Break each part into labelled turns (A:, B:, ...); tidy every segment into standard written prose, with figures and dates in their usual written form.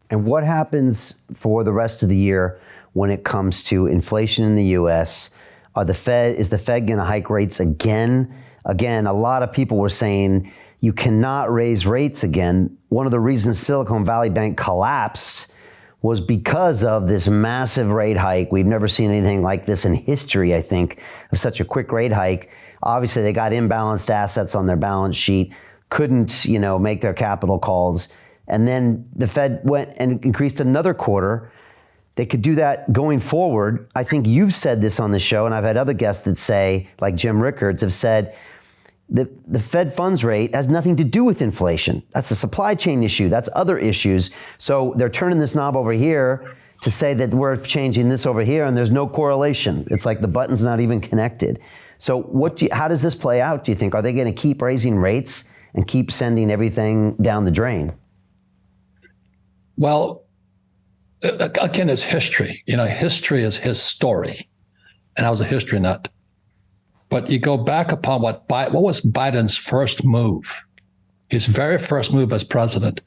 A: And what happens for the rest of the year when it comes to inflation in the U.S.? Is the Fed going to hike rates again? Again, a lot of people were saying you cannot raise rates again. One of the reasons Silicon Valley Bank collapsed was because of this massive rate hike. We've never seen anything like this in history, I think, of such a quick rate hike. Obviously, they got imbalanced assets on their balance sheet, couldn't, make their capital calls. And then the Fed went and increased another quarter. They could do that going forward. I think you've said this on the show, and I've had other guests that say, like Jim Rickards, have said, the Fed funds rate has nothing to do with inflation. That's a supply chain issue. That's other issues. So they're turning this knob over here to say that we're changing this over here, and there's no correlation. It's like the button's not even connected. So how does this play out, do you think? Are they going to keep raising rates and keep sending everything down the drain?
B: Well, again, it's history. History is his story. And I was a history nut. But you go back upon what was Biden's first move? His very first move as president.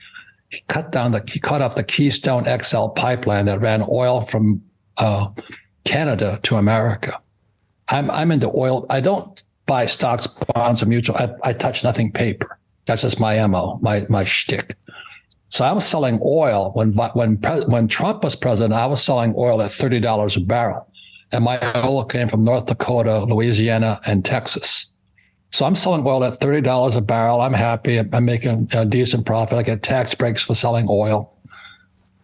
B: He cut off the Keystone XL pipeline that ran oil from Canada to America. I'm into oil. I don't buy stocks, bonds, or mutual. I touch nothing paper. That's just my MO, my shtick. So I was selling oil when Trump was president. I was selling oil at $30 a barrel. And my oil came from North Dakota, Louisiana, and Texas. So I'm selling oil at $30 a barrel. I'm happy. I'm making a decent profit. I get tax breaks for selling oil.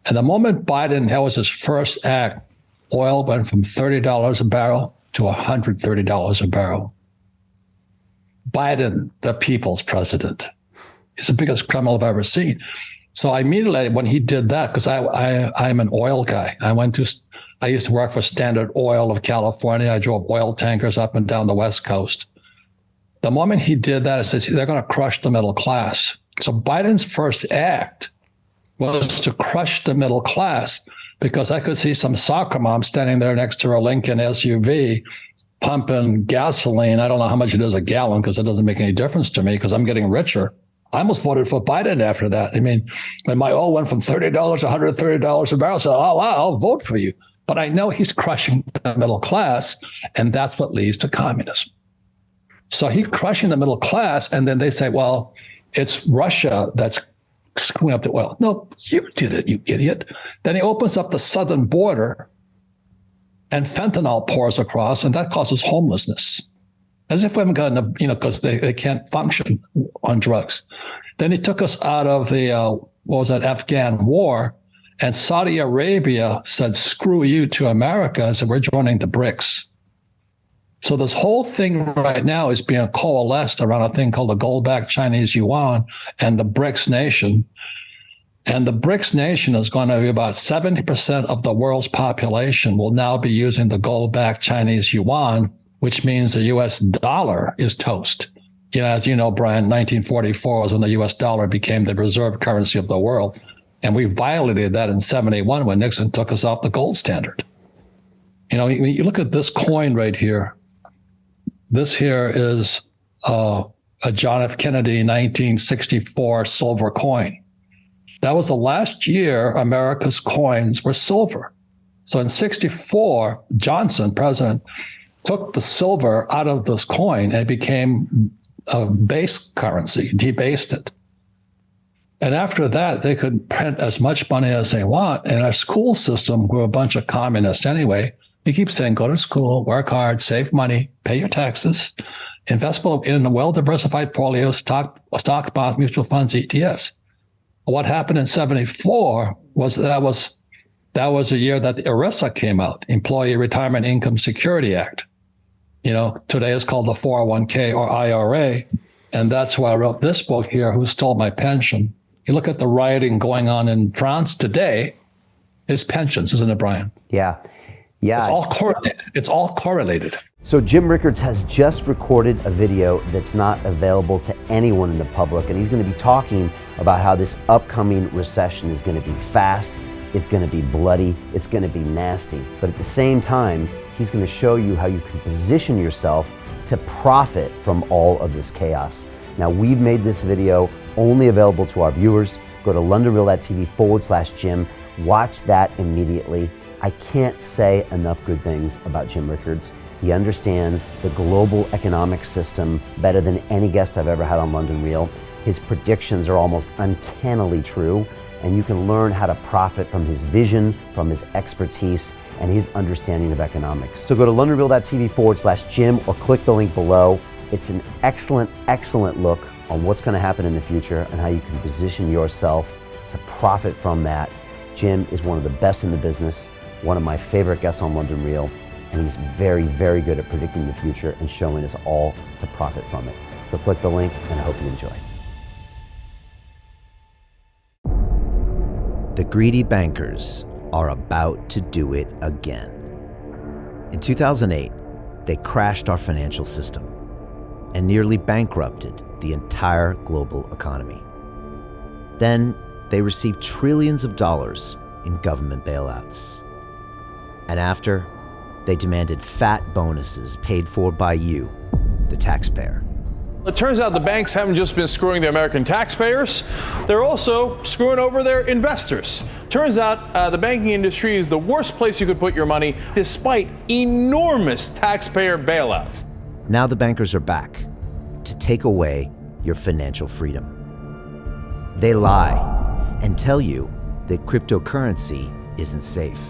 B: And the moment Biden, that was his first act, oil went from $30 a barrel to $130 a barrel. Biden, the people's president, he's the biggest criminal I've ever seen. So I immediately, when he did that, because I'm an oil guy, I used to work for Standard Oil of California. I drove oil tankers up and down the West Coast. The moment he did that, I said, they're going to crush the middle class. So Biden's first act was to crush the middle class, because I could see some soccer mom standing there next to her Lincoln SUV pumping gasoline. I don't know how much it is a gallon, because it doesn't make any difference to me, because I'm getting richer. I almost voted for Biden after that. I mean, when my oil went from $30 to $130 a barrel, I said, oh, wow, I'll vote for you. But I know he's crushing the middle class, and that's what leads to communism. So he's crushing the middle class, and then they say, well, it's Russia that's screwing up the oil. No, you did it, you idiot. Then he opens up the southern border, and fentanyl pours across, and that causes homelessness. As if we haven't got enough, because they can't function on drugs. Then he took us out of the, Afghan war, and Saudi Arabia said, screw you to America, and said, we're joining the BRICS. So this whole thing right now is being coalesced around a thing called the gold-backed Chinese yuan and the BRICS nation. And the BRICS nation is going to be about 70% of the world's population will now be using the gold-backed Chinese yuan, which means the U.S. dollar is toast. As you know, Brian, 1944 was when the U.S. dollar became the reserve currency of the world. And we violated that in 71 when Nixon took us off the gold standard. You look at this coin right here. This here is a John F. Kennedy 1964 silver coin. That was the last year America's coins were silver. So in 64, Johnson, president, took the silver out of this coin and it became a base currency, debased it. And after that, they could print as much money as they want. And our school system, we're a bunch of communists anyway. They keep saying, go to school, work hard, save money, pay your taxes, invest in a well-diversified portfolio, stock, bonds, mutual funds, ETFs. What happened in 74 was that was a year that the ERISA came out, Employee Retirement Income Security Act. Today is called the 401k or IRA. And that's why I wrote this book here, Who Stole My Pension? You look at the rioting going on in France today, it's pensions, isn't it, Brian?
A: Yeah.
B: It's all correlated.
A: So Jim Rickards has just recorded a video that's not available to anyone in the public, and he's going to be talking about how this upcoming recession is going to be fast, it's going to be bloody, it's going to be nasty. But at the same time, he's going to show you how you can position yourself to profit from all of this chaos. Now, we've made this video only available to our viewers. Go to londonreal.tv/Jim. Watch that immediately. I can't say enough good things about Jim Rickards. He understands the global economic system better than any guest I've ever had on London Real. His predictions are almost uncannily true, and you can learn how to profit from his vision, from his expertise, and his understanding of economics. So go to londonreal.tv/Jim or click the link below. It's an excellent, excellent look on what's going to happen in the future and how you can position yourself to profit from that. Jim is one of the best in the business, one of my favorite guests on London Real, and he's very, very good at predicting the future and showing us all to profit from it. So click the link, and I hope you enjoy. The greedy bankers are about to do it again. In 2008, they crashed our financial system and nearly bankrupted the entire global economy. Then they received trillions of dollars in government bailouts. And after, they demanded fat bonuses paid for by you, the taxpayer.
C: It turns out the banks haven't just been screwing the American taxpayers, they're also screwing over their investors. Turns out the banking industry is the worst place you could put your money, despite enormous taxpayer bailouts.
A: Now the bankers are back to take away your financial freedom. They lie and tell you that cryptocurrency isn't safe.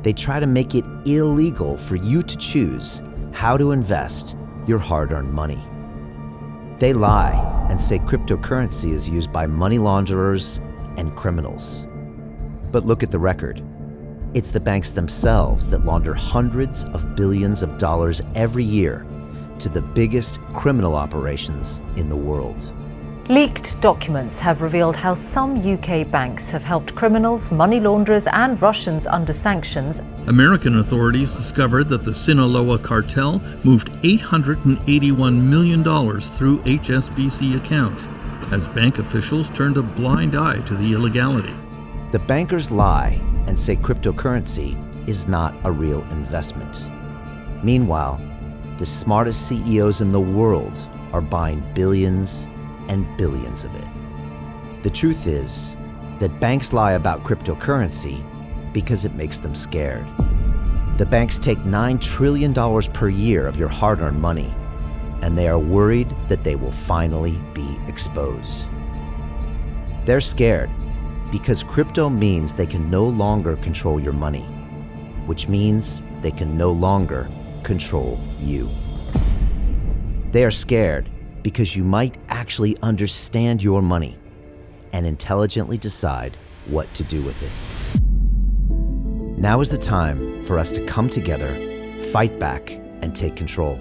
A: They try to make it illegal for you to choose how to invest your hard-earned money. They lie and say cryptocurrency is used by money launderers and criminals. But look at the record. It's the banks themselves that launder hundreds of billions of dollars every year to the biggest criminal operations in the world.
D: Leaked documents have revealed how some UK banks have helped criminals, money launderers and Russians under sanctions.
E: American authorities discovered that the Sinaloa cartel moved $881 million through HSBC accounts as bank officials turned a blind eye to the illegality.
A: The bankers lie and say cryptocurrency is not a real investment. Meanwhile, the smartest CEOs in the world are buying billions and billions of it. The truth is that banks lie about cryptocurrency because it makes them scared. The banks take $9 trillion per year of your hard-earned money, and they are worried that they will finally be exposed. They're scared because crypto means they can no longer control your money, which means they can no longer control you. They are scared because you might actually understand your money and intelligently decide what to do with it. Now is the time for us to come together, fight back, and take control.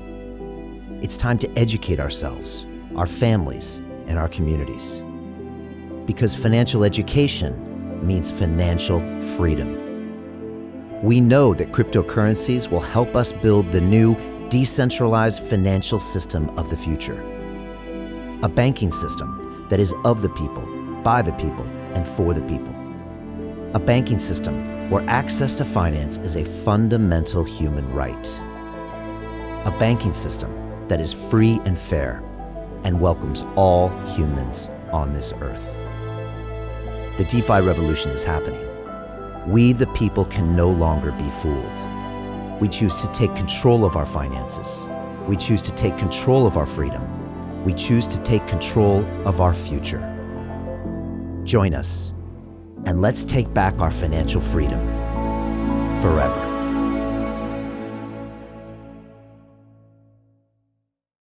A: It's time to educate ourselves, our families, and our communities. Because financial education means financial freedom. We know that cryptocurrencies will help us build the new decentralized financial system of the future. A banking system that is of the people, by the people, and for the people. A banking system where access to finance is a fundamental human right. A banking system that is free and fair and welcomes all humans on this earth. The DeFi revolution is happening. We, the people, can no longer be fooled. We choose to take control of our finances. We choose to take control of our freedom. We choose to take control of our future. Join us, and let's take back our financial freedom forever.